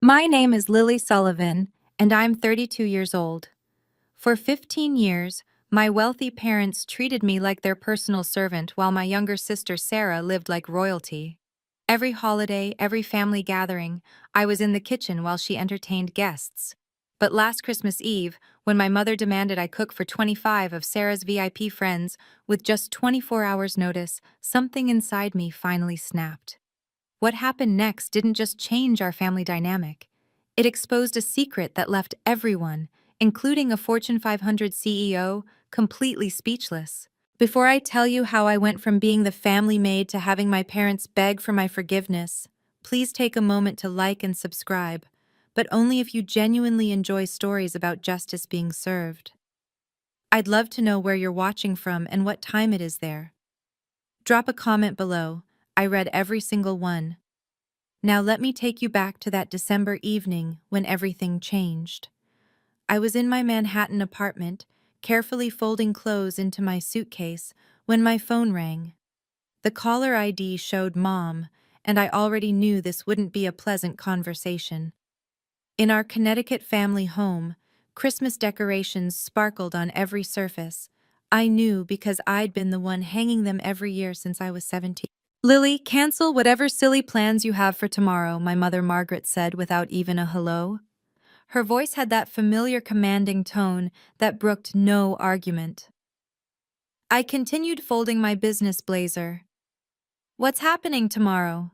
My name is Lily Sullivan, and I'm 32 years old. For 15 years, my wealthy parents treated me like their personal servant while my younger sister Sarah lived like royalty. Every holiday, every family gathering, I was in the kitchen while she entertained guests. But last Christmas Eve, when my mother demanded I cook for 25 of Sarah's VIP friends with just 24 hours' notice, something inside me finally snapped. What happened next didn't just change our family dynamic. It exposed a secret that left everyone, including a Fortune 500 CEO, completely speechless. Before I tell you how I went from being the family maid to having my parents beg for my forgiveness, please take a moment to like and subscribe, but only if you genuinely enjoy stories about justice being served. I'd love to know where you're watching from and what time it is there. Drop a comment below. I read every single one. Now let me take you back to that December evening when everything changed. I was in my Manhattan apartment, carefully folding clothes into my suitcase, when my phone rang. The caller ID showed Mom, and I already knew this wouldn't be a pleasant conversation. In our Connecticut family home, Christmas decorations sparkled on every surface. I knew because I'd been the one hanging them every year since I was 17. Lily, cancel whatever silly plans you have for tomorrow, my mother Margaret said without even a hello. Her voice had that familiar commanding tone that brooked no argument. I continued folding my business blazer. What's happening tomorrow?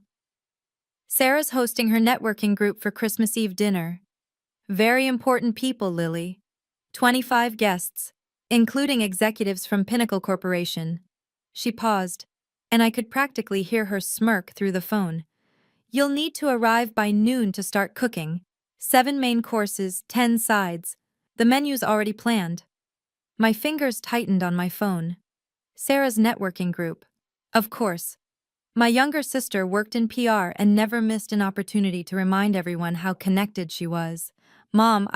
Sarah's hosting her networking group for Christmas Eve dinner. Very important people, Lily. 25 guests, including executives from Pinnacle Corporation. She paused, and I could practically hear her smirk through the phone. You'll need to arrive by noon to start cooking. 7 main courses, 10 sides. The menu's already planned. My fingers tightened on my phone. Sarah's networking group. Of course. My younger sister worked in PR and never missed an opportunity to remind everyone how connected she was. Mom,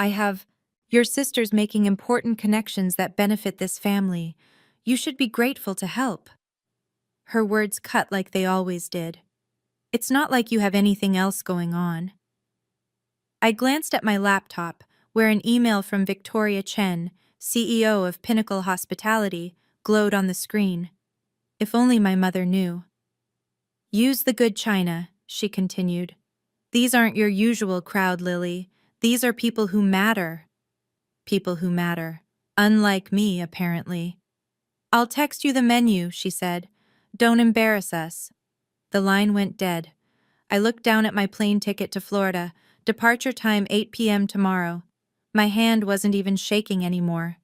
your sister's making important connections that benefit this family. You should be grateful to help. Her words cut like they always did. It's not like you have anything else going on. I glanced at my laptop, where an email from Victoria Chen, CEO of Pinnacle Hospitality, glowed on the screen. If only my mother knew. Use the good china, she continued. These aren't your usual crowd, Lily. These are people who matter. People who matter. Unlike me, apparently. I'll text you the menu, she said. Don't embarrass us. The line went dead. I looked down at my plane ticket to Florida, departure time 8 p.m. tomorrow. My hand wasn't even shaking anymore.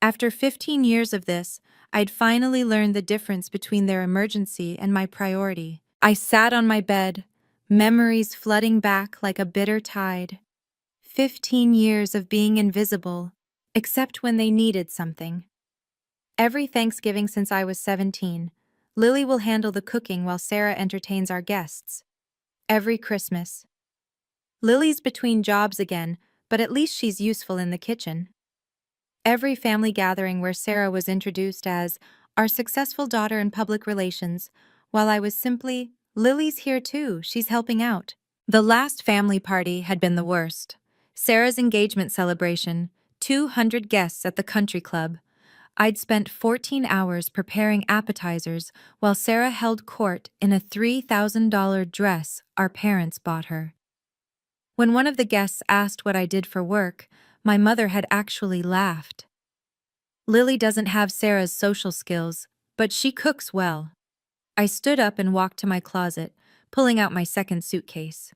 After 15 years of this, I'd finally learned the difference between their emergency and my priority. I sat on my bed, memories flooding back like a bitter tide. 15 years of being invisible, except when they needed something. Every Thanksgiving since I was 17, Lily will handle the cooking while Sarah entertains our guests. Every Christmas. Lily's between jobs again, but at least she's useful in the kitchen. Every family gathering where Sarah was introduced as our successful daughter in public relations, while I was simply, Lily's here too, she's helping out. The last family party had been the worst. Sarah's engagement celebration, 200 guests at the country club. I'd spent 14 hours preparing appetizers while Sarah held court in a $3,000 dress our parents bought her. When one of the guests asked what I did for work, my mother had actually laughed. Lily doesn't have Sarah's social skills, but she cooks well. I stood up and walked to my closet, pulling out my second suitcase.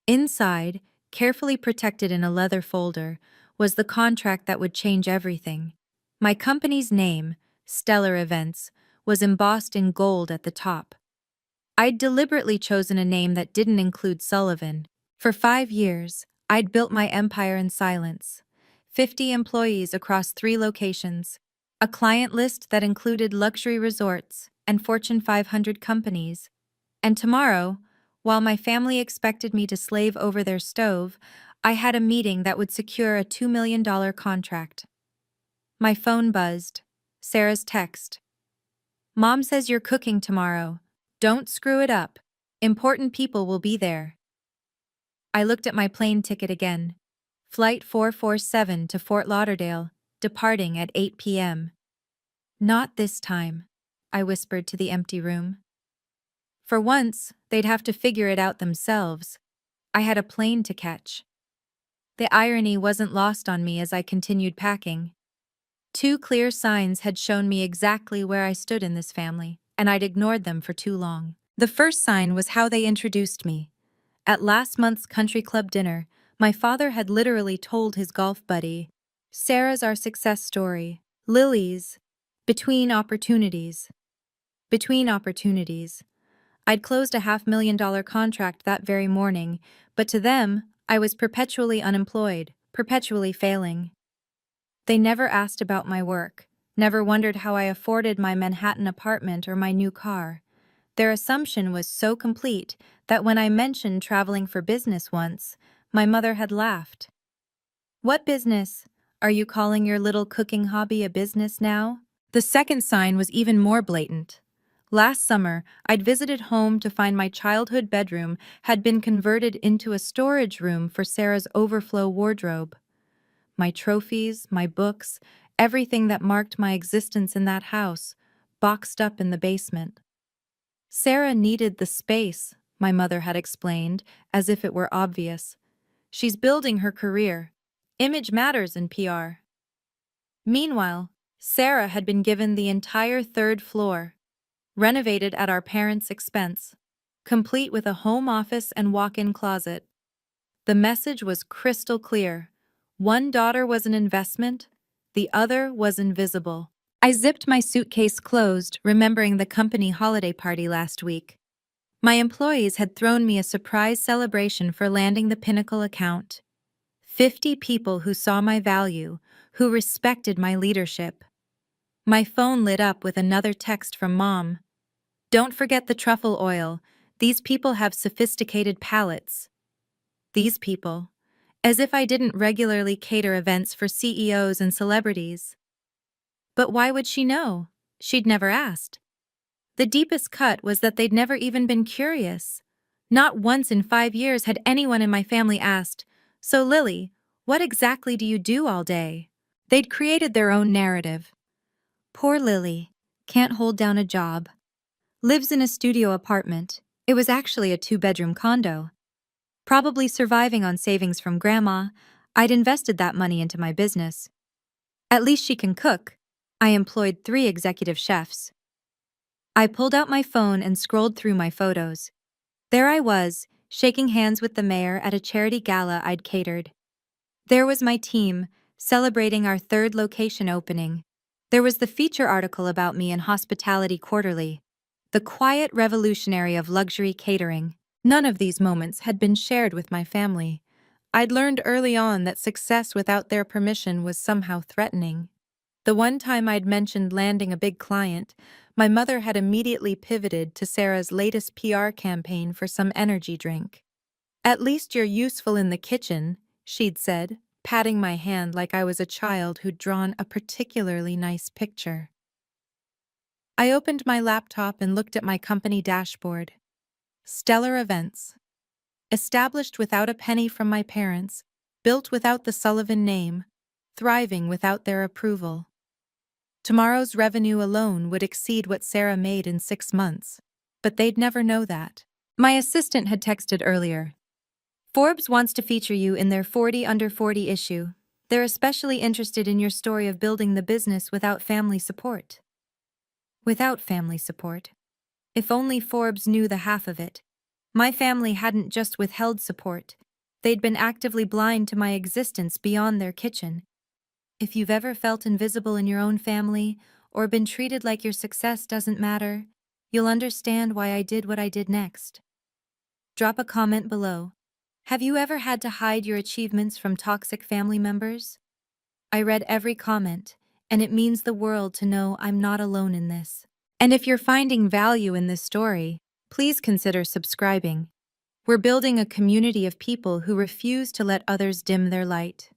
Inside, carefully protected in a leather folder, was the contract that would change everything. My company's name, Stellar Events, was embossed in gold at the top. I'd deliberately chosen a name that didn't include Sullivan. For 5 years, I'd built my empire in silence. 50 employees across 3 locations, a client list that included luxury resorts and Fortune 500 companies. And tomorrow, while my family expected me to slave over their stove, I had a meeting that would secure a $2 million contract. My phone buzzed. Sarah's text. Mom says you're cooking tomorrow. Don't screw it up. Important people will be there. I looked at my plane ticket again. Flight 447 to Fort Lauderdale, departing at 8 p.m. Not this time, I whispered to the empty room. For once, they'd have to figure it out themselves. I had a plane to catch. The irony wasn't lost on me as I continued packing. Two clear signs had shown me exactly where I stood in this family, and I'd ignored them for too long. The first sign was how they introduced me. At last month's country club dinner, my father had literally told his golf buddy, "Sarah's our success story. Lily's between opportunities." Between opportunities. I'd closed a $500,000 contract that very morning, but to them, I was perpetually unemployed, perpetually failing. They never asked about my work, never wondered how I afforded my Manhattan apartment or my new car. Their assumption was so complete that when I mentioned traveling for business once, my mother had laughed. "What business? Are you calling your little cooking hobby a business now?" The second sign was even more blatant. Last summer, I'd visited home to find my childhood bedroom had been converted into a storage room for Sarah's overflow wardrobe. My trophies, my books, everything that marked my existence in that house, boxed up in the basement. Sarah needed the space, my mother had explained, as if it were obvious. She's building her career. Image matters in PR. Meanwhile, Sarah had been given the entire third floor, renovated at our parents' expense, complete with a home office and walk-in closet. The message was crystal clear. One daughter was an investment, the other was invisible. I zipped my suitcase closed, remembering the company holiday party last week. My employees had thrown me a surprise celebration for landing the Pinnacle account. 50 people who saw my value, who respected my leadership. My phone lit up with another text from Mom. "Don't forget the truffle oil. These people have sophisticated palates." These people. As if I didn't regularly cater events for CEOs and celebrities. But why would she know? She'd never asked. The deepest cut was that they'd never even been curious. Not once in 5 years had anyone in my family asked, "So Lily, what exactly do you do all day?" They'd created their own narrative. Poor Lily. Can't hold down a job. Lives in a studio apartment. It was actually a 2-bedroom condo. Probably surviving on savings from Grandma. I'd invested that money into my business. At least she can cook. I employed 3 executive chefs. I pulled out my phone and scrolled through my photos. There I was, shaking hands with the mayor at a charity gala I'd catered. There was my team, celebrating our 3rd location opening. There was the feature article about me in Hospitality Quarterly. The quiet revolutionary of luxury catering. None of these moments had been shared with my family. I'd learned early on that success without their permission was somehow threatening. The one time I'd mentioned landing a big client, my mother had immediately pivoted to Sarah's latest PR campaign for some energy drink. "At least you're useful in the kitchen," she'd said, patting my hand like I was a child who'd drawn a particularly nice picture. I opened my laptop and looked at my company dashboard. Stellar events. Established without a penny from my parents, built without the Sullivan name, thriving without their approval. Tomorrow's revenue alone would exceed what Sarah made in 6 months, but they'd never know that. My assistant had texted earlier. "Forbes wants to feature you in their 40 Under 40 issue. They're especially interested in your story of building the business without family support." Without family support. If only Forbes knew the half of it. My family hadn't just withheld support. They'd been actively blind to my existence beyond their kitchen. If you've ever felt invisible in your own family, or been treated like your success doesn't matter, you'll understand why I did what I did next. Drop a comment below. Have you ever had to hide your achievements from toxic family members? I read every comment, and it means the world to know I'm not alone in this. And if you're finding value in this story, please consider subscribing. We're building a community of people who refuse to let others dim their light.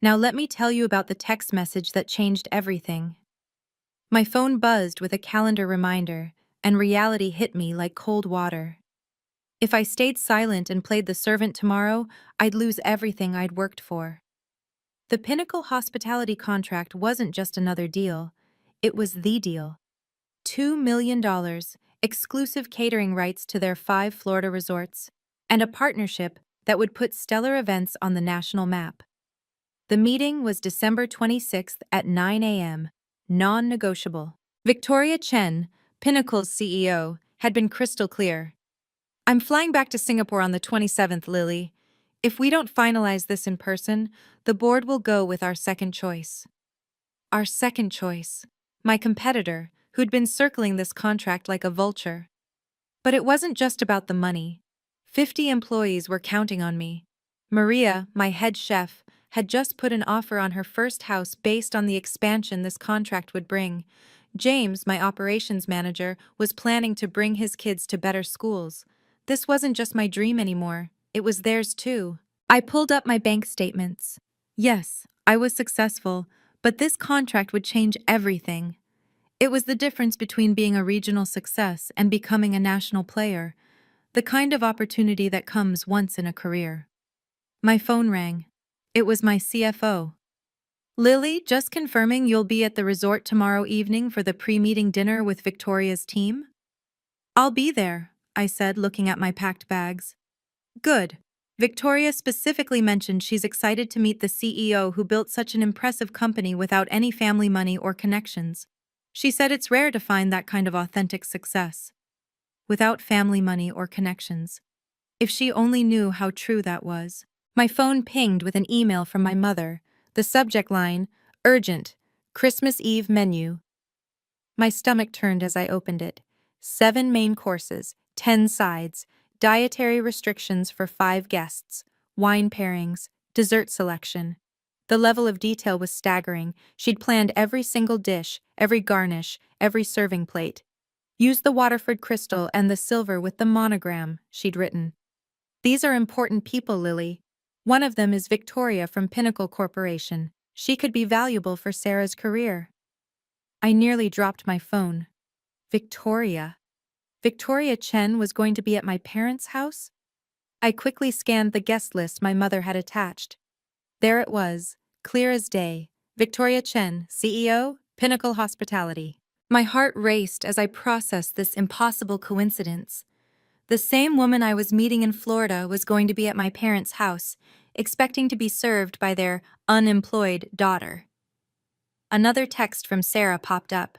Now let me tell you about the text message that changed everything. My phone buzzed with a calendar reminder, and reality hit me like cold water. If I stayed silent and played the servant tomorrow, I'd lose everything I'd worked for. The Pinnacle hospitality contract wasn't just another deal, it was the deal. $2 million, exclusive catering rights to their 5 Florida resorts, and a partnership that would put stellar events on the national map. The meeting was December 26th at 9 a.m., non-negotiable. Victoria Chen, Pinnacle's CEO, had been crystal clear. I'm flying back to Singapore on the 27th, Lily. If we don't finalize this in person, the board will go with our second choice. Our second choice. My competitor, who'd been circling this contract like a vulture. But it wasn't just about the money. 50 employees were counting on me. Maria, my head chef, had just put an offer on her first house based on the expansion this contract would bring. James, my operations manager, was planning to bring his kids to better schools. This wasn't just my dream anymore, it was theirs too. I pulled up my bank statements. Yes, I was successful, but this contract would change everything. It was the difference between being a regional success and becoming a national player, the kind of opportunity that comes once in a career. My phone rang. It was my CFO. Lily, just confirming you'll be at the resort tomorrow evening for the pre-meeting dinner with Victoria's team? I'll be there, I said, looking at my packed bags. Good. Victoria specifically mentioned she's excited to meet the CEO who built such an impressive company without any family money or connections. She said it's rare to find that kind of authentic success. Without family money or connections. If she only knew how true that was. My phone pinged with an email from my mother. The subject line, urgent, Christmas Eve menu. My stomach turned as I opened it. 7 main courses, 10 sides, dietary restrictions for 5 guests, wine pairings, dessert selection. The level of detail was staggering. She'd planned every single dish, every garnish, every serving plate. Use the Waterford crystal and the silver with the monogram, she'd written. These are important people, Lily. One of them is Victoria from Pinnacle Corporation. She could be valuable for Sarah's career. I nearly dropped my phone. Victoria. Victoria Chen was going to be at my parents' house? I quickly scanned the guest list my mother had attached. There it was, clear as day. Victoria Chen, CEO, Pinnacle Hospitality. My heart raced as I processed this impossible coincidence. The same woman I was meeting in Florida was going to be at my parents' house, expecting to be served by their unemployed daughter. Another text from Sarah popped up.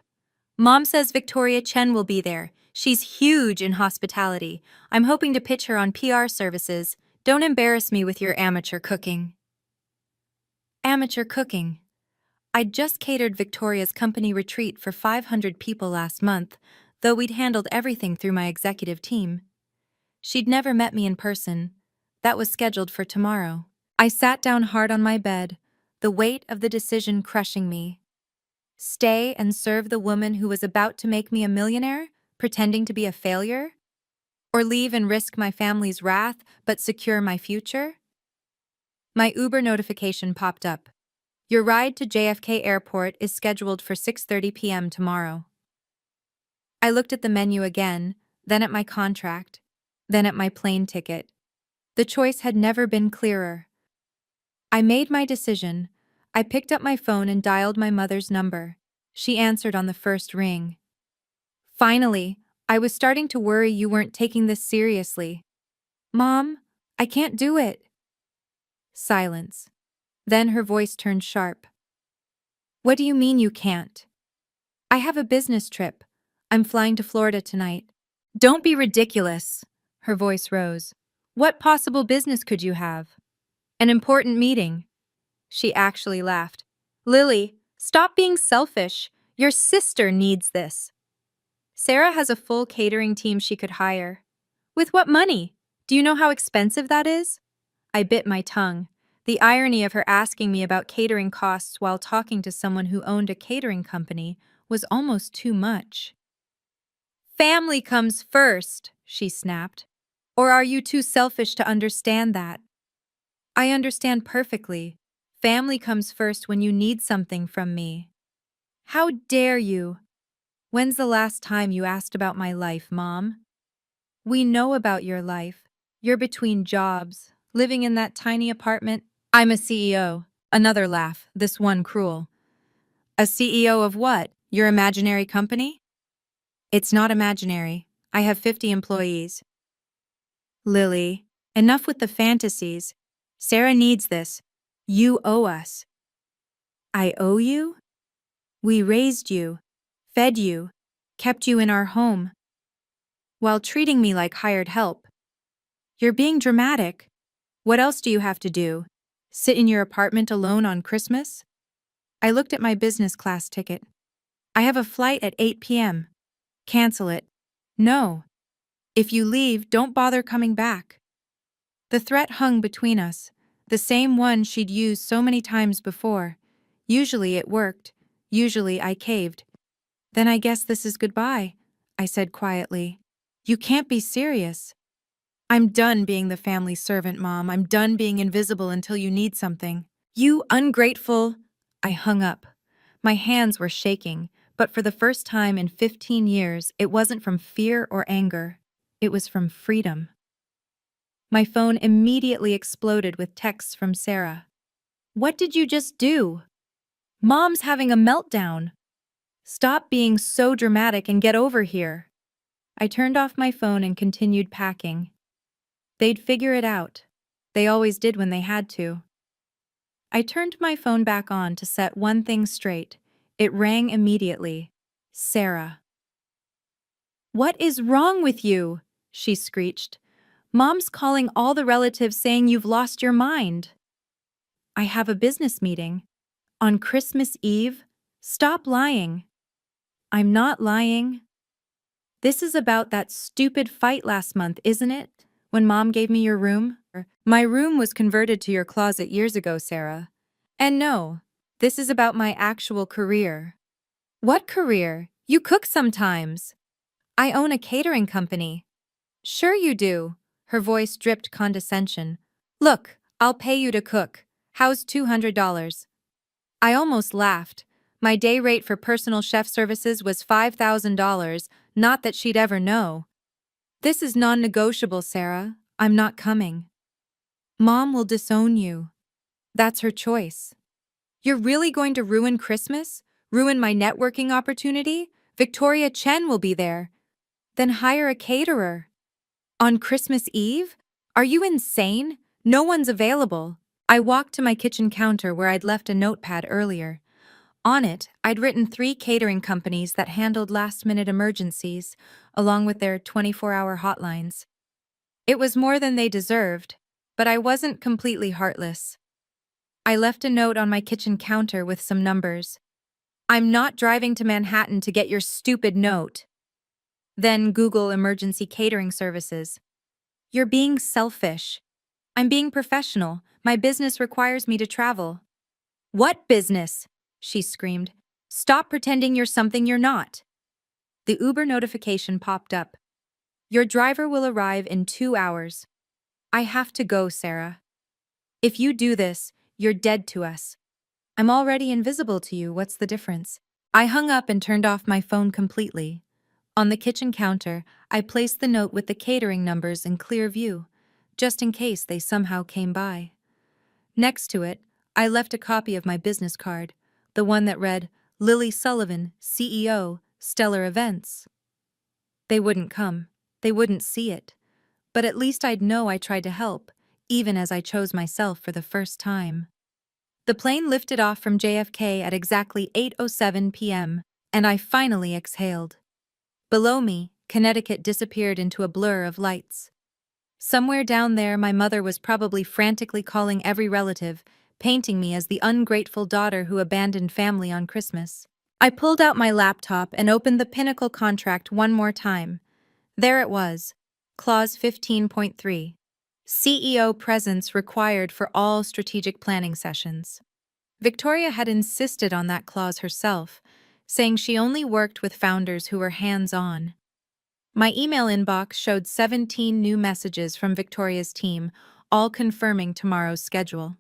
Mom says Victoria Chen will be there. She's huge in hospitality. I'm hoping to pitch her on PR services. Don't embarrass me with your amateur cooking. Amateur cooking. I'd just catered Victoria's company retreat for 500 people last month, though we'd handled everything through my executive team. She'd never met me in person. That was scheduled for tomorrow. I sat down hard on my bed, the weight of the decision crushing me. Stay and serve the woman who was about to make me a millionaire, pretending to be a failure? Or leave and risk my family's wrath, but secure my future? My Uber notification popped up. Your ride to JFK Airport is scheduled for 6:30 p.m. tomorrow. I looked at the menu again, then at my contract, then at my plane ticket. The choice had never been clearer. I made my decision. I picked up my phone and dialed my mother's number. She answered on the first ring. Finally, I was starting to worry you weren't taking this seriously. Mom, I can't do it. Silence. Then her voice turned sharp. What do you mean you can't? I have a business trip. I'm flying to Florida tonight. Don't be ridiculous. Her voice rose. What possible business could you have? An important meeting. She actually laughed. Lily, stop being selfish. Your sister needs this. Sarah has a full catering team she could hire. With what money? Do you know how expensive that is? I bit my tongue. The irony of her asking me about catering costs while talking to someone who owned a catering company was almost too much. Family comes first, she snapped. Or are you too selfish to understand that? I understand perfectly. Family comes first when you need something from me. How dare you? When's the last time you asked about my life, Mom? We know about your life. You're between jobs, living in that tiny apartment. I'm a CEO. Another laugh, this one cruel. A CEO of what? Your imaginary company? It's not imaginary. I have 50 employees. Lily, enough with the fantasies. Sarah needs this. You owe us. I owe you? We raised you, fed you, kept you in our home, while treating me like hired help. You're being dramatic. What else do you have to do? Sit in your apartment alone on Christmas? I looked at my business class ticket. I have a flight at 8 p.m. Cancel it. No. If you leave, don't bother coming back. The threat hung between us, the same one she'd used so many times before. Usually it worked. Usually I caved. Then I guess this is goodbye, I said quietly. You can't be serious. I'm done being the family servant, Mom. I'm done being invisible until you need something. You ungrateful. I hung up. My hands were shaking, but for the first time in 15 years, it wasn't from fear or anger. It was from freedom. My phone immediately exploded with texts from Sarah. What did you just do? Mom's having a meltdown. Stop being so dramatic and get over here. I turned off my phone and continued packing. They'd figure it out. They always did when they had to. I turned my phone back on to set one thing straight. It rang immediately. Sarah. What is wrong with you? She screeched. Mom's calling all the relatives saying you've lost your mind. I have a business meeting. On Christmas Eve? Stop lying. I'm not lying. This is about that stupid fight last month, isn't it? When Mom gave me your room? My room was converted to your closet years ago, Sarah. And no, this is about my actual career. What career? You cook sometimes. I own a catering company. Sure you do. Her voice dripped condescension. Look, I'll pay you to cook. How's $200? I almost laughed. My day rate for personal chef services was $5,000, not that she'd ever know. This is non-negotiable, Sarah. I'm not coming. Mom will disown you. That's her choice. You're really going to ruin Christmas? Ruin my networking opportunity? Victoria Chen will be there. Then hire a caterer. On Christmas Eve? Are you insane? No one's available. I walked to my kitchen counter where I'd left a notepad earlier. On it, I'd written 3 catering companies that handled last-minute emergencies, along with their 24-hour hotlines. It was more than they deserved, but I wasn't completely heartless. I left a note on my kitchen counter with some numbers. I'm not driving to Manhattan to get your stupid note. Then Google emergency catering services. You're being selfish. I'm being professional. My business requires me to travel. What business? She screamed. Stop pretending you're something you're not. The Uber notification popped up. Your driver will arrive in 2 hours. I have to go, Sarah. If you do this, you're dead to us. I'm already invisible to you, what's the difference? I hung up and turned off my phone completely. On the kitchen counter, I placed the note with the catering numbers in clear view, just in case they somehow came by. Next to it, I left a copy of my business card, the one that read, Lily Sullivan, CEO, Stellar Events. They wouldn't come. They wouldn't see it. But at least I'd know I tried to help, even as I chose myself for the first time. The plane lifted off from JFK at exactly 8:07 p.m., and I finally exhaled. Below me, Connecticut disappeared into a blur of lights. Somewhere down there, my mother was probably frantically calling every relative, painting me as the ungrateful daughter who abandoned family on Christmas. I pulled out my laptop and opened the Pinnacle contract one more time. There it was, Clause 15.3. CEO presence required for all strategic planning sessions. Victoria had insisted on that clause herself, saying she only worked with founders who were hands-on. My email inbox showed 17 new messages from Victoria's team, all confirming tomorrow's schedule.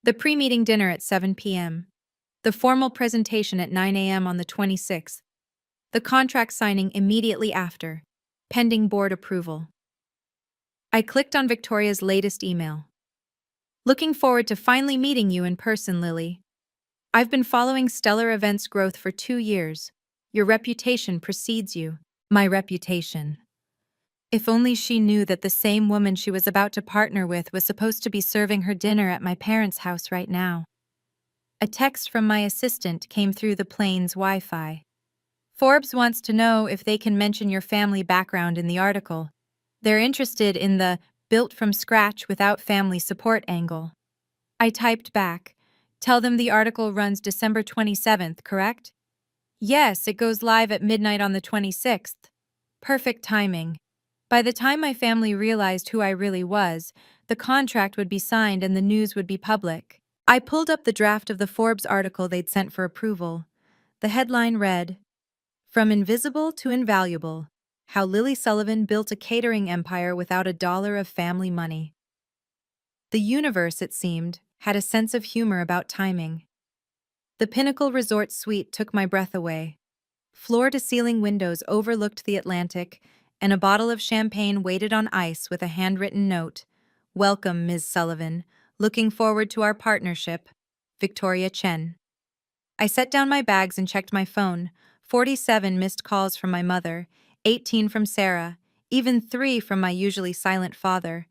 The pre-meeting dinner at 7 p.m. The formal presentation at 9 a.m. on the 26th. The contract signing immediately after. Pending board approval. I clicked on Victoria's latest email. Looking forward to finally meeting you in person, Lily. I've been following Stellar Events' growth for 2 years. Your reputation precedes you. My reputation. If only she knew that the same woman she was about to partner with was supposed to be serving her dinner at my parents' house right now. A text from my assistant came through the plane's Wi-Fi. Forbes wants to know if they can mention your family background in the article. They're interested in the built from scratch without family support angle. I typed back, tell them the article runs December 27th, correct? Yes, it goes live at midnight on the 26th. Perfect timing. By the time my family realized who I really was, the contract would be signed and the news would be public. I pulled up the draft of the Forbes article they'd sent for approval. The headline read, "From Invisible to Invaluable: How Lily Sullivan Built a Catering Empire Without a Dollar of Family Money." The universe, it seemed, had a sense of humor about timing. The Pinnacle Resort suite took my breath away. Floor-to-ceiling windows overlooked the Atlantic, and a bottle of champagne waited on ice with a handwritten note. "Welcome, Ms. Sullivan. Looking forward to our partnership. Victoria Chen." I set down my bags and checked my phone. 47 missed calls from my mother, 18 from Sarah, even 3 from my usually silent father.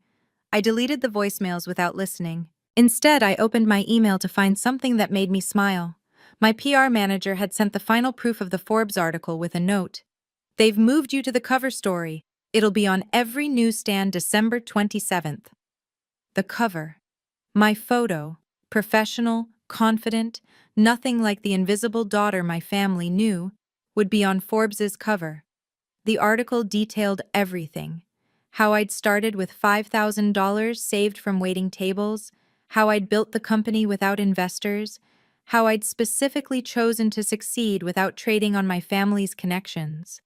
I deleted the voicemails without listening. Instead, I opened my email to find something that made me smile. My PR manager had sent the final proof of the Forbes article with a note. "They've moved you to the cover story. It'll be on every newsstand December 27th. The cover. My photo. Professional, confident, nothing like the invisible daughter my family knew, would be on Forbes's cover. The article detailed everything. How I'd started with $5,000 saved from waiting tables, how I'd built the company without investors, how I'd specifically chosen to succeed without trading on my family's connections.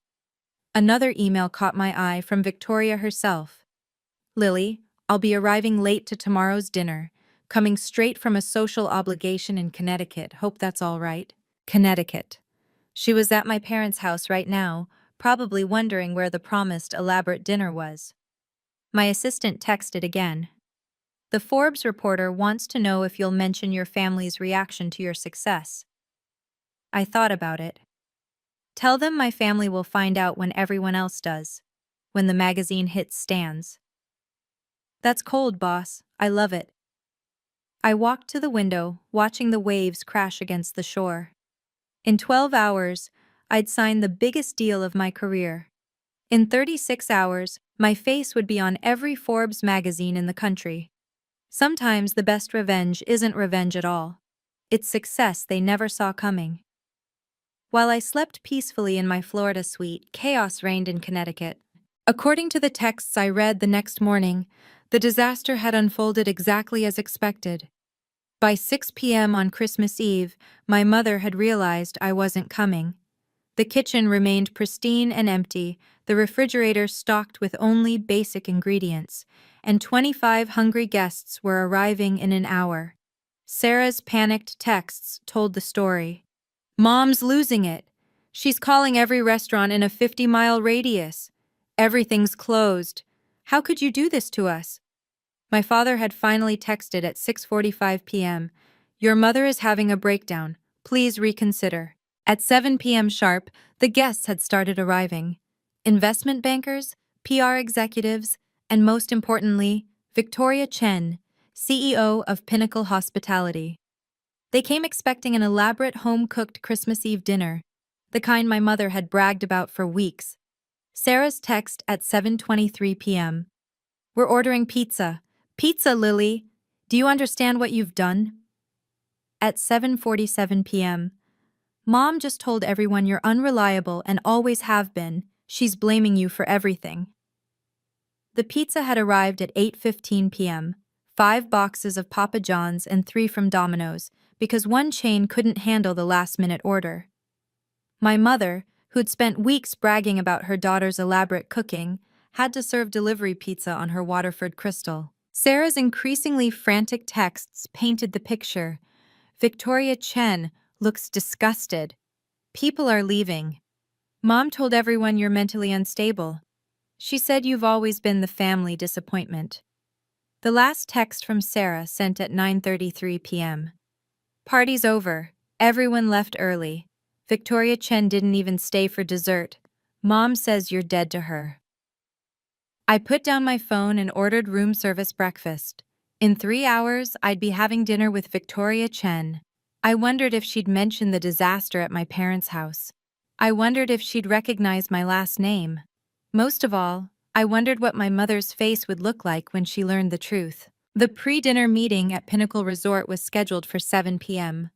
Another email caught my eye from Victoria herself. "Lily, I'll be arriving late to tomorrow's dinner, coming straight from a social obligation in Connecticut. Hope that's all right." Connecticut. She was at my parents' house right now, probably wondering where the promised elaborate dinner was. My assistant texted again. "The Forbes reporter wants to know if you'll mention your family's reaction to your success." I thought about it. "Tell them my family will find out when everyone else does, when the magazine hits stands." That's cold, boss. I love it. I walked to the window, watching the waves crash against the shore. In 12 hours, I'd signed the biggest deal of my career. In 36 hours, my face would be on every Forbes magazine in the country. Sometimes the best revenge isn't revenge at all. It's success they never saw coming. While I slept peacefully in my Florida suite, chaos reigned in Connecticut. According to the texts I read the next morning, the disaster had unfolded exactly as expected. By 6 p.m. on Christmas Eve, my mother had realized I wasn't coming. The kitchen remained pristine and empty, the refrigerator stocked with only basic ingredients, and 25 hungry guests were arriving in an hour. Sarah's panicked texts told the story. "Mom's losing it. She's calling every restaurant in a 50-mile radius. Everything's closed. How could you do this to us?" My father had finally texted at 6:45 p.m. "Your mother is having a breakdown. Please reconsider." At 7 p.m. sharp, the guests had started arriving. Investment bankers, PR executives, and most importantly, Victoria Chen, CEO of Pinnacle Hospitality. They came expecting an elaborate home-cooked Christmas Eve dinner, the kind my mother had bragged about for weeks. Sarah's text at 7:23 p.m. "We're ordering pizza. Pizza, Lily. Do you understand what you've done?" At 7:47 p.m. "Mom just told everyone you're unreliable and always have been. She's blaming you for everything." The pizza had arrived at 8:15 p.m., 5 boxes of Papa John's and 3 from Domino's, because one chain couldn't handle the last-minute order. My mother, who'd spent weeks bragging about her daughter's elaborate cooking, had to serve delivery pizza on her Waterford Crystal. Sarah's increasingly frantic texts painted the picture. "Victoria Chen looks disgusted. People are leaving. Mom told everyone you're mentally unstable. She said you've always been the family disappointment. The last text from Sarah sent at 9:33 p.m. Party's over. Everyone left early. Victoria Chen didn't even stay for dessert. Mom says you're dead to her. I put down my phone and ordered room service breakfast. In 3 hours, I'd be having dinner with Victoria Chen. I wondered if she'd mention the disaster at my parents' house. I wondered if she'd recognize my last name. Most of all, I wondered what my mother's face would look like when she learned the truth. The pre-dinner meeting at Pinnacle Resort was scheduled for 7 p.m.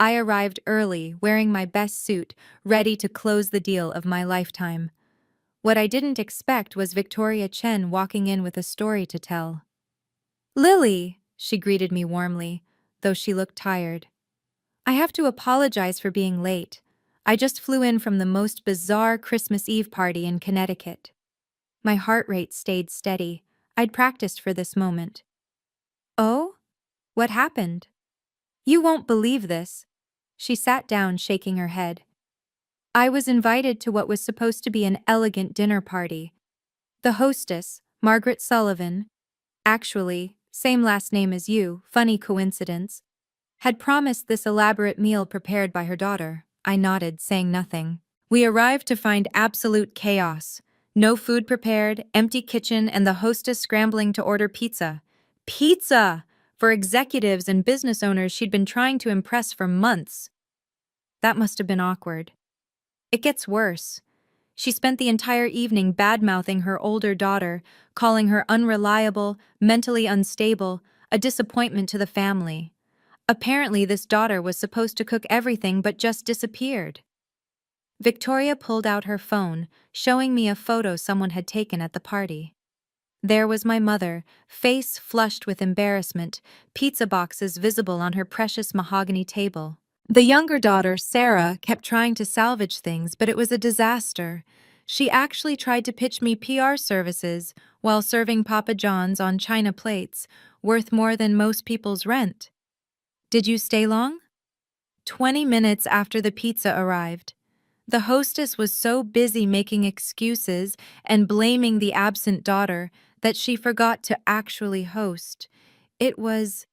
I arrived early, wearing my best suit, ready to close the deal of my lifetime. What I didn't expect was Victoria Chen walking in with a story to tell. "Lily," she greeted me warmly, though she looked tired. "I have to apologize for being late. I just flew in from the most bizarre Christmas Eve party in Connecticut." My heart rate stayed steady. I'd practiced for this moment. "Oh? What happened?" "You won't believe this." She sat down, shaking her head. "I was invited to what was supposed to be an elegant dinner party. The hostess, Margaret Sullivan, actually, same last name as you, funny coincidence, had promised this elaborate meal prepared by her daughter." I nodded, saying nothing. We arrived to find absolute chaos. No food prepared, empty kitchen, and the hostess scrambling to order pizza. Pizza! For executives and business owners she'd been trying to impress for months. That must have been awkward. It gets worse. She spent the entire evening bad-mouthing her older daughter, calling her unreliable, mentally unstable, a disappointment to the family. Apparently, this daughter was supposed to cook everything but just disappeared. Victoria pulled out her phone, showing me a photo someone had taken at the party. There was my mother, face flushed with embarrassment, pizza boxes visible on her precious mahogany table. The younger daughter, Sarah, kept trying to salvage things, but it was a disaster. She actually tried to pitch me PR services while serving Papa John's on china plates, worth more than most people's rent. "Did you stay long?" 20 minutes after the pizza arrived. The hostess was so busy making excuses and blaming the absent daughter that she forgot to actually host. It was...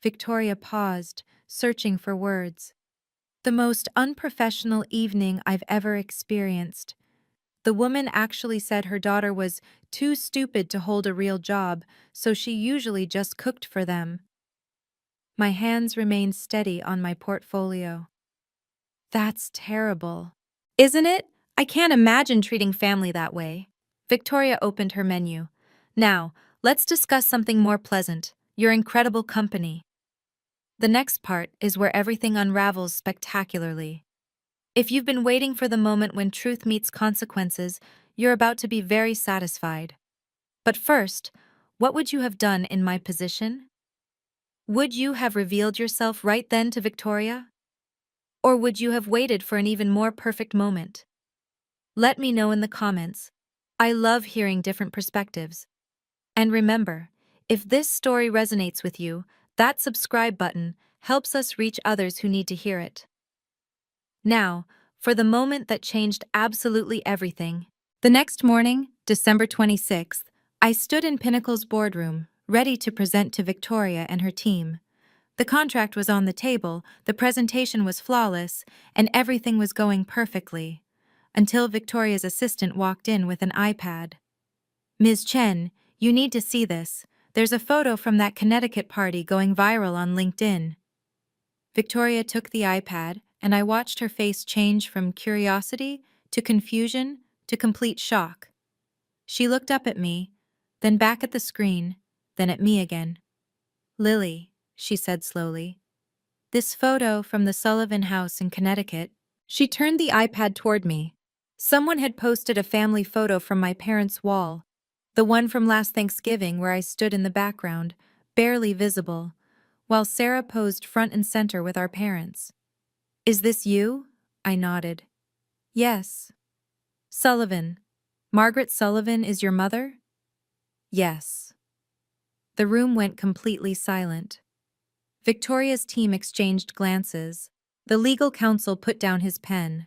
Victoria paused, searching for words. "The most unprofessional evening I've ever experienced. The woman actually said her daughter was too stupid to hold a real job, so she usually just cooked for them." My hands remained steady on my portfolio. "That's terrible." "Isn't it? I can't imagine treating family that way." Victoria opened her menu. "Now, let's discuss something more pleasant, your incredible company." The next part is where everything unravels spectacularly. If you've been waiting for the moment when truth meets consequences, you're about to be very satisfied. But first, what would you have done in my position? Would you have revealed yourself right then to Victoria? Or would you have waited for an even more perfect moment? Let me know in the comments. I love hearing different perspectives. And remember, if this story resonates with you, that subscribe button helps us reach others who need to hear it. Now, for the moment that changed absolutely everything. The next morning, December 26th, I stood in Pinnacle's boardroom, ready to present to Victoria and her team. The contract was on the table, the presentation was flawless, and everything was going perfectly. Until Victoria's assistant walked in with an iPad. "Ms. Chen, you need to see this. There's a photo from that Connecticut party going viral on LinkedIn." Victoria took the iPad, and I watched her face change from curiosity to confusion to complete shock. She looked up at me, then back at the screen, then at me again. "Lily," she said slowly, "this photo from the Sullivan house in Connecticut." She turned the iPad toward me. Someone had posted a family photo from my parents' wall, the one from last Thanksgiving where I stood in the background, barely visible, while Sarah posed front and center with our parents. "Is this you?" I nodded. "Yes." "Sullivan. Margaret Sullivan is your mother?" "Yes." The room went completely silent. Victoria's team exchanged glances. The legal counsel put down his pen.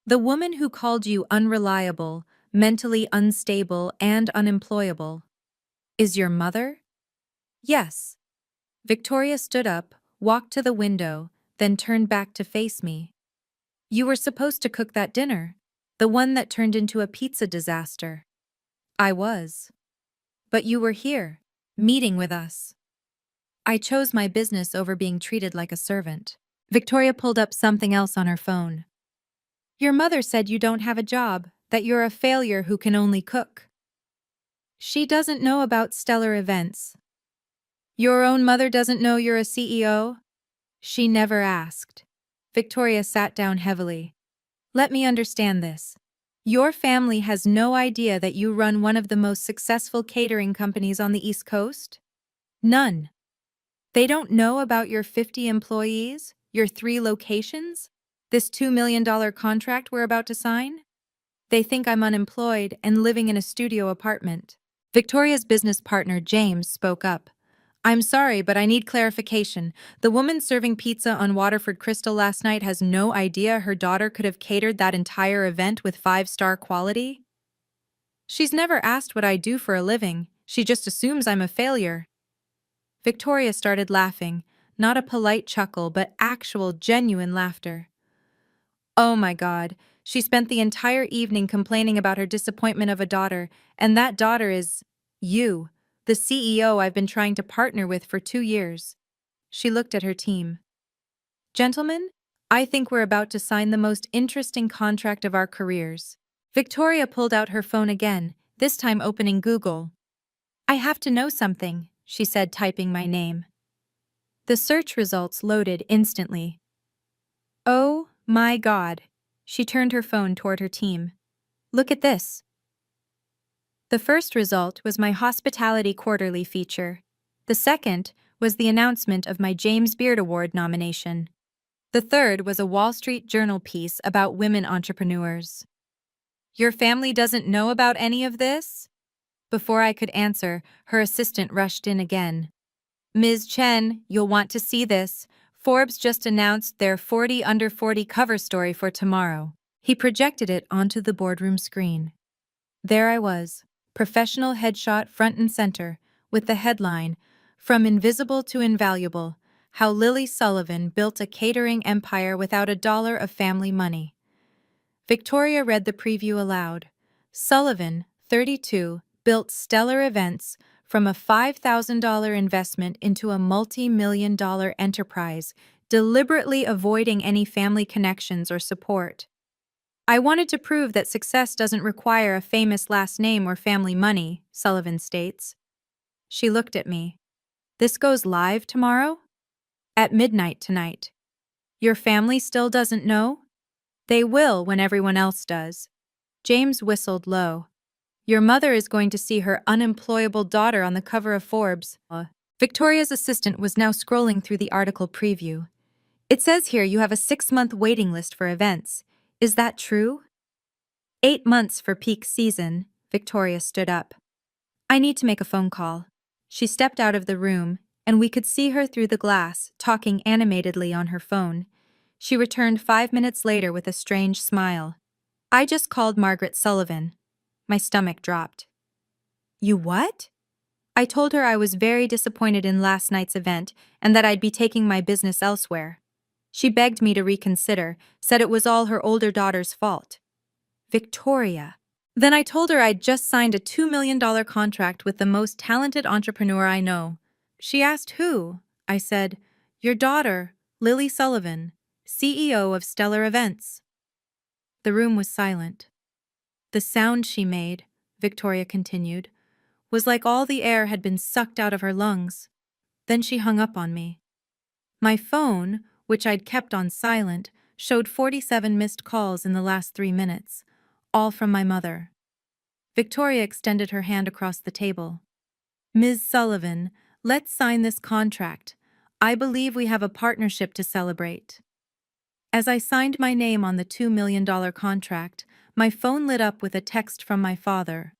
"The woman who called you unreliable, mentally unstable and unemployable. Is your mother? Yes. Victoria stood up, walked to the window, then turned back to face me. You were supposed to cook that dinner, the one that turned into a pizza disaster. I was. But you were here, meeting with us. I chose my business over being treated like a servant. Victoria pulled up something else on her phone. Your mother said you don't have a job, that you're a failure who can only cook. She doesn't know about stellar events. Your own mother doesn't know you're a CEO? She never asked. Victoria sat down heavily. Let me understand this. Your family has no idea that you run one of the most successful catering companies on the East Coast? None. They don't know about your 50 employees, your 3 locations, this $2 million contract we're about to sign? They think I'm unemployed and living in a studio apartment. Victoria's business partner, James, spoke up. I'm sorry, but I need clarification. The woman serving pizza on Waterford Crystal last night has no idea her daughter could have catered that entire event with 5-star quality? She's never asked what I do for a living. She just assumes I'm a failure. Victoria started laughing, not a polite chuckle, but actual, genuine laughter. Oh my God, she spent the entire evening complaining about her disappointment of a daughter, and that daughter is you, the CEO I've been trying to partner with for 2 years. She looked at her team. Gentlemen, I think we're about to sign the most interesting contract of our careers. Victoria pulled out her phone again, this time opening Google. I have to know something, she said, typing my name. The search results loaded instantly. Oh my God. She turned her phone toward her team. Look at this. The first result was my Hospitality Quarterly feature. The second was the announcement of my James Beard Award nomination. The third was a Wall Street Journal piece about women entrepreneurs. Your family doesn't know about any of this? Before I could answer, her assistant rushed in again. Ms. Chen, you'll want to see this. Forbes just announced their 40 under 40 cover story for tomorrow. He projected it onto the boardroom screen. There I was, professional headshot front and center, with the headline, From Invisible to Invaluable, How Lily Sullivan Built a Catering Empire Without a Dollar of Family Money. Victoria read the preview aloud. Sullivan, 32, built stellar events from a $5,000 investment into a multi-million-dollar enterprise, deliberately avoiding any family connections or support. I wanted to prove that success doesn't require a famous last name or family money, Sullivan states. She looked at me. This goes live tomorrow? At midnight tonight. Your family still doesn't know? They will when everyone else does. James whistled low. Your mother is going to see her unemployable daughter on the cover of Forbes. Victoria's assistant was now scrolling through the article preview. It says here you have a 6-month waiting list for events. Is that true? 8 months for peak season, Victoria stood up. I need to make a phone call. She stepped out of the room, and we could see her through the glass, talking animatedly on her phone. She returned 5 minutes later with a strange smile. I just called Margaret Sullivan. My stomach dropped. You what? I told her I was very disappointed in last night's event and that I'd be taking my business elsewhere. She begged me to reconsider, said it was all her older daughter's fault. Victoria. Then I told her I'd just signed a $2 million contract with the most talented entrepreneur I know. She asked who? I said, your daughter, Lily Sullivan, CEO of Stellar Events. The room was silent. The sound she made, Victoria continued, was like all the air had been sucked out of her lungs. Then she hung up on me. My phone, which I'd kept on silent, showed 47 missed calls in the last 3 minutes, all from my mother. Victoria extended her hand across the table. Ms. Sullivan, let's sign this contract. I believe we have a partnership to celebrate. As I signed my name on the $2 million contract, my phone lit up with a text from my father.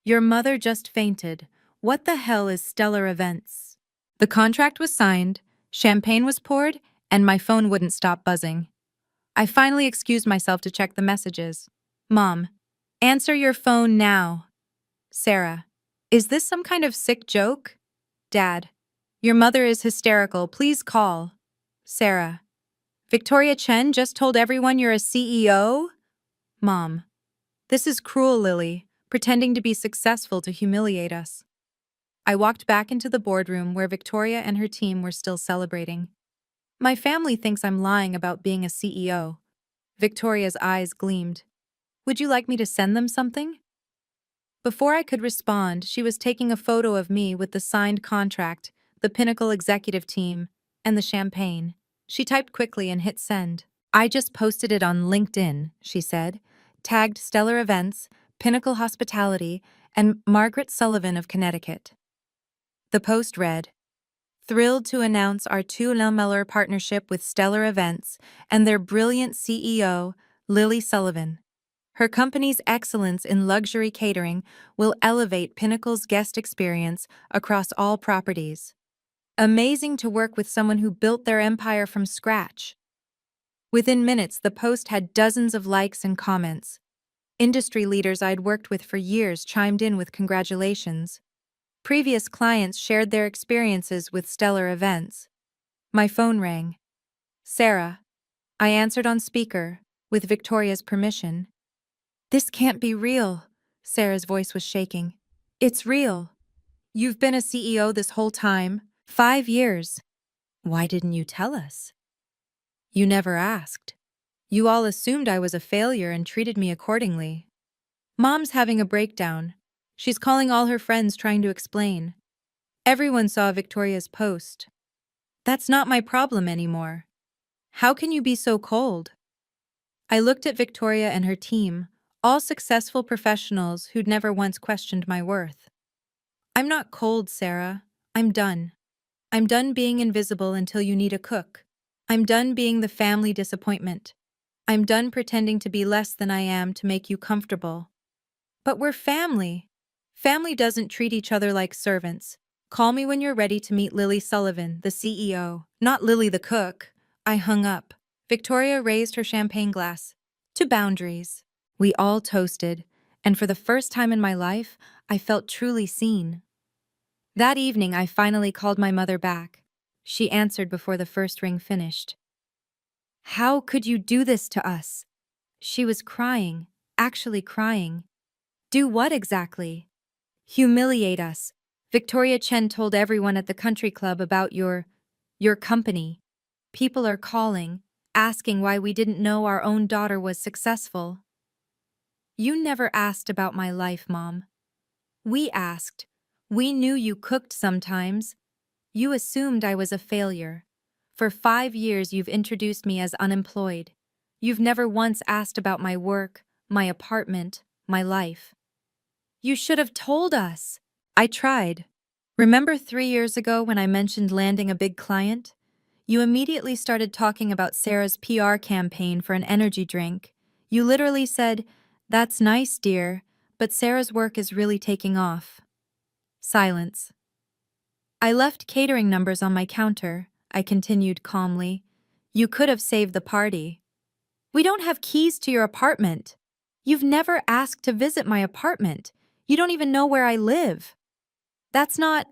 Your mother just fainted. What the hell is Stellar Events? The contract was signed, champagne was poured, and my phone wouldn't stop buzzing. I finally excused myself to check the messages. Mom, Answer your phone now. Sarah. Is this some kind of sick joke? Dad. Your mother is hysterical. Please call. Sarah. Victoria Chen just told everyone you're a CEO? Mom. This is cruel, Lily, pretending to be successful to humiliate us. I walked back into the boardroom where Victoria and her team were still celebrating. My family thinks I'm lying about being a CEO. Victoria's eyes gleamed. Would you like me to send them something? Before I could respond, she was taking a photo of me with the signed contract, the Pinnacle executive team, and the champagne. She typed quickly and hit send. I just posted it on LinkedIn, she said, tagged Stellar Events, Pinnacle Hospitality, and Margaret Sullivan of Connecticut. The post read, "Thrilled to announce our 2 Miller partnership with Stellar Events and their brilliant CEO, Lily Sullivan. Her company's excellence in luxury catering will elevate Pinnacle's guest experience across all properties. Amazing to work with someone who built their empire from scratch." Within minutes, the post had dozens of likes and comments. Industry leaders I'd worked with for years chimed in with congratulations. Previous clients shared their experiences with Stellar Events. My phone rang. Sarah. I answered on speaker, with Victoria's permission. This can't be real. Sarah's voice was shaking. It's real. You've been a CEO this whole time, 5 years. Why didn't you tell us? You never asked. You all assumed I was a failure and treated me accordingly. Mom's having a breakdown. She's calling all her friends trying to explain. Everyone saw Victoria's post. That's not my problem anymore. How can you be so cold? I looked at Victoria and her team, all successful professionals who'd never once questioned my worth. I'm not cold, Sarah. I'm done. I'm done being invisible until you need a cook. I'm done being the family disappointment. I'm done pretending to be less than I am to make you comfortable. But we're family. Family doesn't treat each other like servants. Call me when you're ready to meet Lily Sullivan, the CEO, not Lily the cook. I hung up. Victoria raised her champagne glass. To boundaries. We all toasted, and for the first time in my life, I felt truly seen. That evening, I finally called my mother back. She answered before the first ring finished. How could you do this to us? She was crying, actually crying. Do what exactly? Humiliate us. Victoria Chen told everyone at the country club about your company. People are calling, asking why we didn't know our own daughter was successful. You never asked about my life, Mom. We asked. We knew you cooked sometimes. You assumed I was a failure. For 5 years you've introduced me as unemployed. You've never once asked about my work, my apartment, my life. You should have told us. I tried. Remember 3 years ago when I mentioned landing a big client? You immediately started talking about Sarah's PR campaign for an energy drink. You literally said, "That's nice, dear, but Sarah's work is really taking off." Silence. I left catering numbers on my counter, I continued calmly. You could have saved the party. We don't have keys to your apartment. You've never asked to visit my apartment. You don't even know where I live. That's not...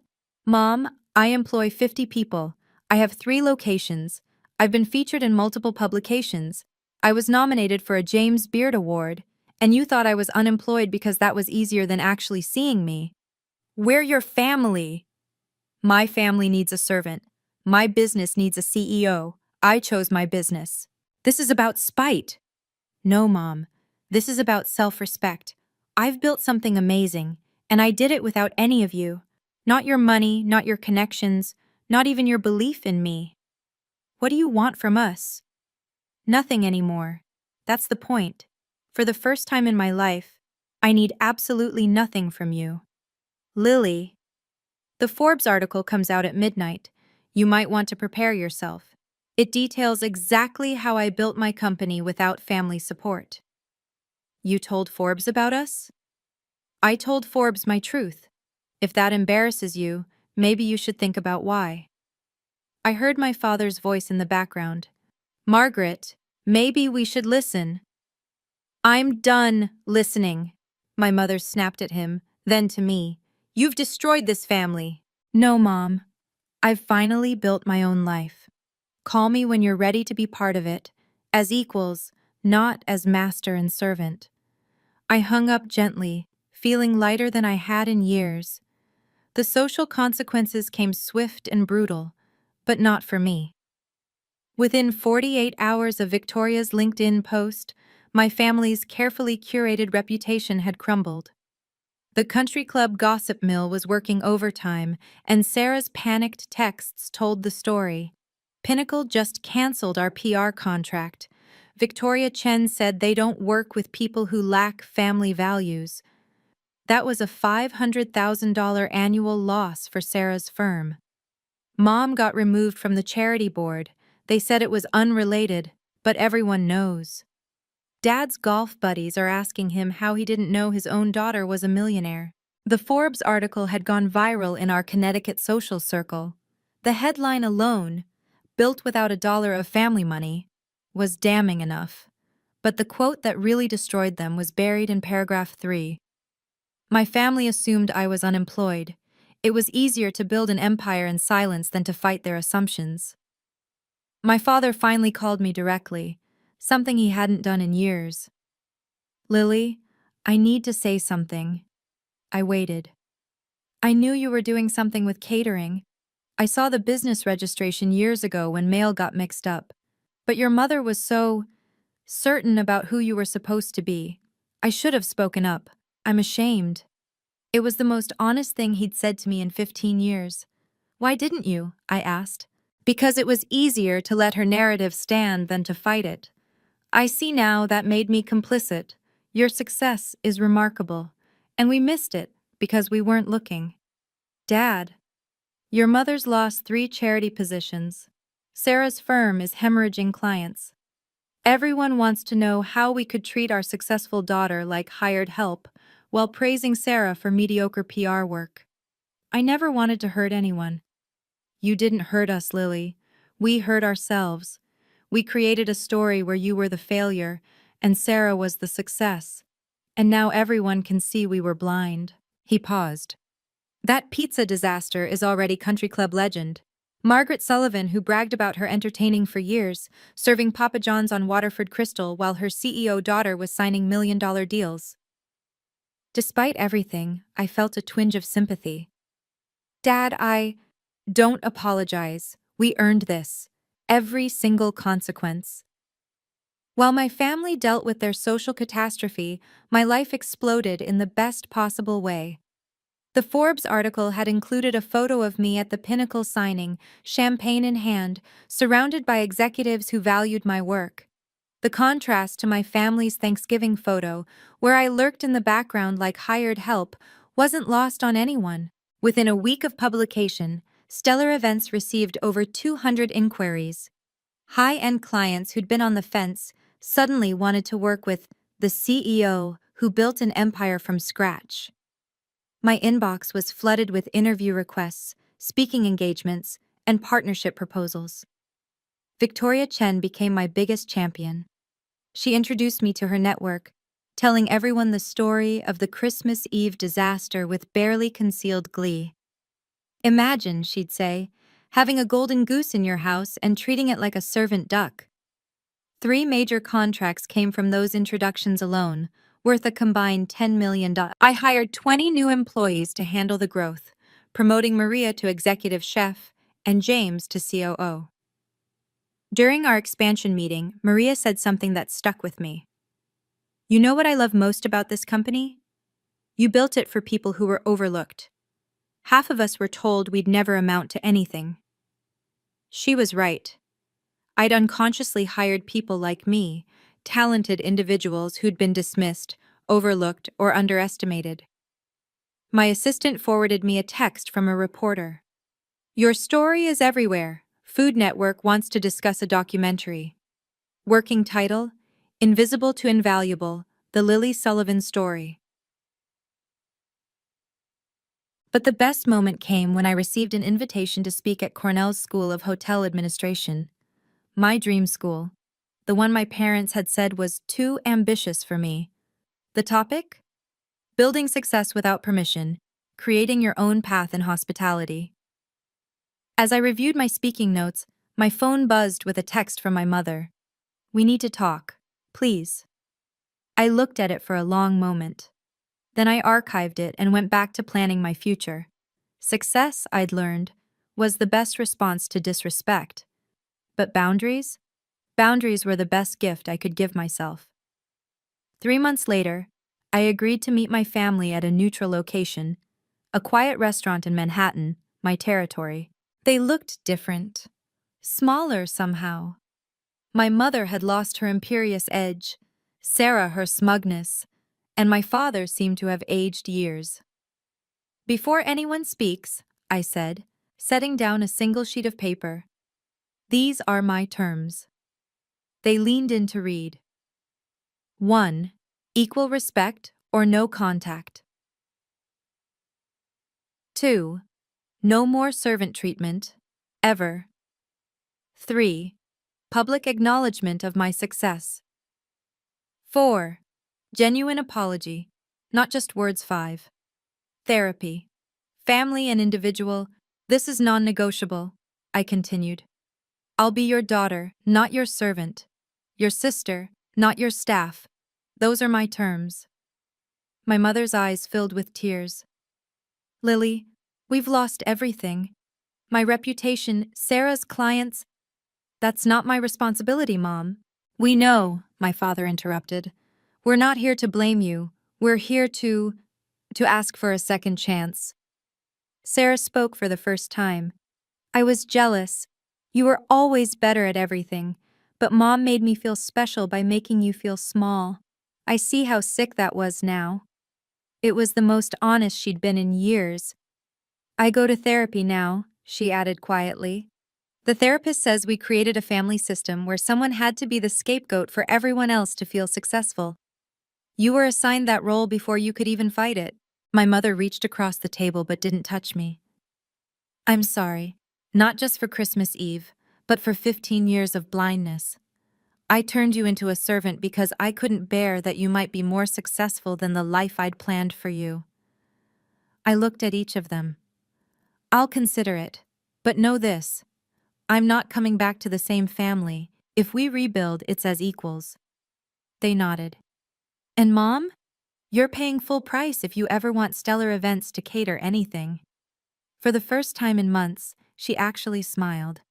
Mom, I employ 50 people. I have 3 locations. I've been featured in multiple publications. I was nominated for a James Beard Award, and you thought I was unemployed because that was easier than actually seeing me. We're your family. My family needs a servant. My business needs a CEO. I chose my business. This is about spite. No, Mom. This is about self-respect. I've built something amazing, and I did it without any of you. Not your money, not your connections, not even your belief in me. What do you want from us? Nothing anymore. That's the point. For the first time in my life, I need absolutely nothing from you. Lily. The Forbes article comes out at midnight. You might want to prepare yourself. It details exactly how I built my company without family support. You told Forbes about us? I told Forbes my truth. If that embarrasses you, maybe you should think about why. I heard my father's voice in the background. Margaret, maybe we should listen. I'm done listening. My mother snapped at him, then to me. You've destroyed this family. No, Mom. I've finally built my own life. Call me when you're ready to be part of it, as equals, not as master and servant. I hung up gently, feeling lighter than I had in years. The social consequences came swift and brutal, but not for me. Within 48 hours of Victoria's LinkedIn post, my family's carefully curated reputation had crumbled. The country club gossip mill was working overtime, and Sarah's panicked texts told the story. Pinnacle just canceled our PR contract. Victoria Chen said they don't work with people who lack family values. That was a $500,000 annual loss for Sarah's firm. Mom got removed from the charity board. They said it was unrelated, but everyone knows. Dad's golf buddies are asking him how he didn't know his own daughter was a millionaire. The Forbes article had gone viral in our Connecticut social circle. The headline alone, "Built without a dollar of family money," was damning enough. But the quote that really destroyed them was buried in paragraph 3. My family assumed I was unemployed. It was easier to build an empire in silence than to fight their assumptions. My father finally called me directly, something he hadn't done in years. "Lily, I need to say something." I waited. "I knew you were doing something with catering. I saw the business registration years ago when mail got mixed up. But your mother was so certain about who you were supposed to be. I should have spoken up. I'm ashamed." It was the most honest thing he'd said to me in 15 years. "Why didn't you?" I asked. Because it was easier to let her narrative stand than to fight it. "I see now that made me complicit. Your success is remarkable. And we missed it because we weren't looking." "Dad, your mother's lost 3 charity positions. Sarah's firm is hemorrhaging clients. Everyone wants to know how we could treat our successful daughter like hired help while praising Sarah for mediocre PR work. I never wanted to hurt anyone." "You didn't hurt us, Lily. We hurt ourselves. We created a story where you were the failure and Sarah was the success. And now everyone can see we were blind." He paused. "That pizza disaster is already country club legend. Margaret Sullivan, who bragged about her entertaining for years, serving Papa John's on Waterford Crystal while her CEO daughter was signing million-dollar deals." Despite everything, I felt a twinge of sympathy. "Dad, don't apologize. We earned this. Every single consequence." While my family dealt with their social catastrophe, my life exploded in the best possible way. The Forbes article had included a photo of me at the Pinnacle signing, champagne in hand, surrounded by executives who valued my work. The contrast to my family's Thanksgiving photo, where I lurked in the background like hired help, wasn't lost on anyone. Within a week of publication, Stellar Events received over 200 inquiries. High-end clients who'd been on the fence suddenly wanted to work with the CEO who built an empire from scratch. My inbox was flooded with interview requests, speaking engagements, and partnership proposals. Victoria Chen became my biggest champion. She introduced me to her network, telling everyone the story of the Christmas Eve disaster with barely concealed glee. "Imagine," she'd say, "having a golden goose in your house and treating it like a servant duck." 3 major contracts came from those introductions alone, worth a combined $10 million. I hired 20 new employees to handle the growth, promoting Maria to executive chef and James to COO. During our expansion meeting, Maria said something that stuck with me. "You know what I love most about this company? You built it for people who were overlooked. Half of us were told we'd never amount to anything." She was right. I'd unconsciously hired people like me, talented individuals who'd been dismissed, overlooked, or underestimated. My assistant forwarded me a text from a reporter. "Your story is everywhere. Food Network wants to discuss a documentary." Working title: Invisible to Invaluable, The Lily Sullivan Story. But the best moment came when I received an invitation to speak at Cornell's School of Hotel Administration. My dream school. The one my parents had said was too ambitious for me. The topic? Building success without permission, creating your own path in hospitality. As I reviewed my speaking notes, my phone buzzed with a text from my mother. We need to talk, please. I looked at it for a long moment. Then I archived it and went back to planning my future. Success, I'd learned, was the best response to disrespect. But boundaries? Boundaries were the best gift I could give myself. 3 months later, I agreed to meet my family at a neutral location, a quiet restaurant in Manhattan, my territory. They looked different. Smaller somehow. My mother had lost her imperious edge, Sarah her smugness, and my father seemed to have aged years. Before anyone speaks, I said, setting down a single sheet of paper. These are my terms. They leaned in to read. 1. Equal respect or no contact. 2. No more servant treatment, ever. 3. Public acknowledgement of my success. 4. Genuine apology, not just words. 5. Therapy. Family and individual, this is non-negotiable, I continued. I'll be your daughter, not your servant. Your sister, not your staff. Those are my terms. My mother's eyes filled with tears. Lily, we've lost everything. My reputation, Sarah's clients. That's not my responsibility, Mom. We know, my father interrupted. We're not here to blame you. We're here to ask for a second chance. Sarah spoke for the first time. I was jealous. You were always better at everything, but Mom made me feel special by making you feel small. I see how sick that was now. It was the most honest she'd been in years. I go to therapy now, she added quietly. The therapist says we created a family system where someone had to be the scapegoat for everyone else to feel successful. You were assigned that role before you could even fight it. My mother reached across the table but didn't touch me. I'm sorry, not just for Christmas Eve, but for 15 years of blindness. I turned you into a servant because I couldn't bear that you might be more successful than the life I'd planned for you. I looked at each of them. I'll consider it, but know this. I'm not coming back to the same family. If we rebuild, it's as equals. They nodded. And Mom? You're paying full price if you ever want Stellar Events to cater anything. For the first time in months, she actually smiled.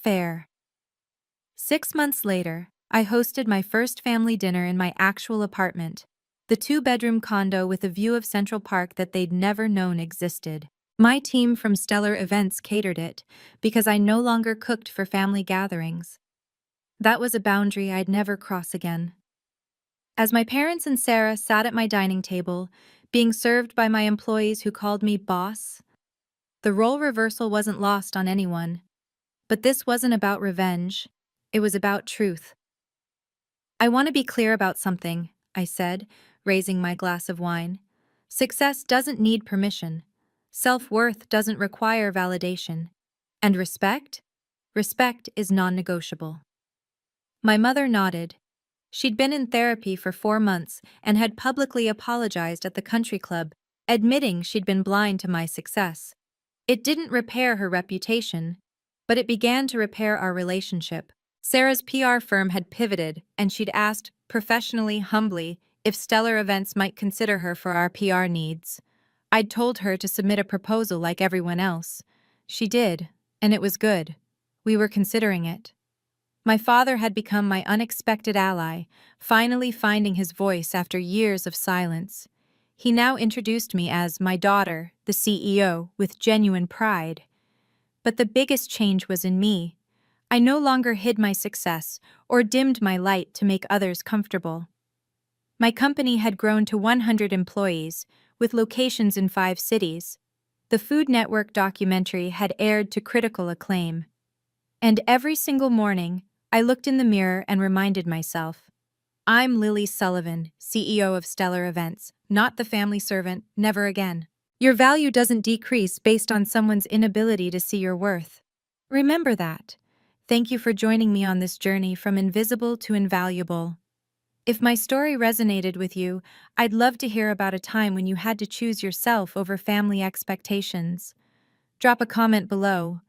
Fair. 6 months later, I hosted my first family dinner in my actual apartment, the 2-bedroom condo with a view of Central Park that they'd never known existed. My team from Stellar Events catered it because I no longer cooked for family gatherings. That was a boundary I'd never cross again. As my parents and Sarah sat at my dining table, being served by my employees who called me boss, the role reversal wasn't lost on anyone. But this wasn't about revenge. It was about truth. I want to be clear about something, I said, raising my glass of wine. Success doesn't need permission. Self-worth doesn't require validation. And respect? Respect is non-negotiable. My mother nodded. She'd been in therapy for 4 months and had publicly apologized at the country club, admitting she'd been blind to my success. It didn't repair her reputation, but it began to repair our relationship. Sarah's PR firm had pivoted, and she'd asked, professionally, humbly, if Stellar Events might consider her for our PR needs. I'd told her to submit a proposal like everyone else. She did, and it was good. We were considering it. My father had become my unexpected ally, finally finding his voice after years of silence. He now introduced me as my daughter, the CEO, with genuine pride. But the biggest change was in me. I no longer hid my success or dimmed my light to make others comfortable. My company had grown to 100 employees, with locations in 5 cities. The Food Network documentary had aired to critical acclaim. And every single morning, I looked in the mirror and reminded myself, I'm Lily Sullivan, CEO of Stellar Events, not the family servant, never again. Your value doesn't decrease based on someone's inability to see your worth. Remember that. Thank you for joining me on this journey from invisible to invaluable. If my story resonated with you, I'd love to hear about a time when you had to choose yourself over family expectations. Drop a comment below.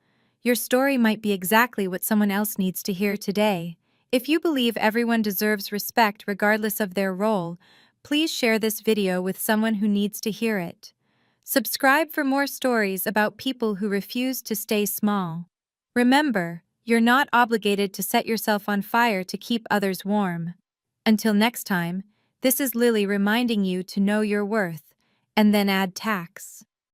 Your story might be exactly what someone else needs to hear today. If you believe everyone deserves respect regardless of their role, please share this video with someone who needs to hear it. Subscribe for more stories about people who refuse to stay small. Remember, you're not obligated to set yourself on fire to keep others warm. Until next time, this is Lily reminding you to know your worth, and then add tax.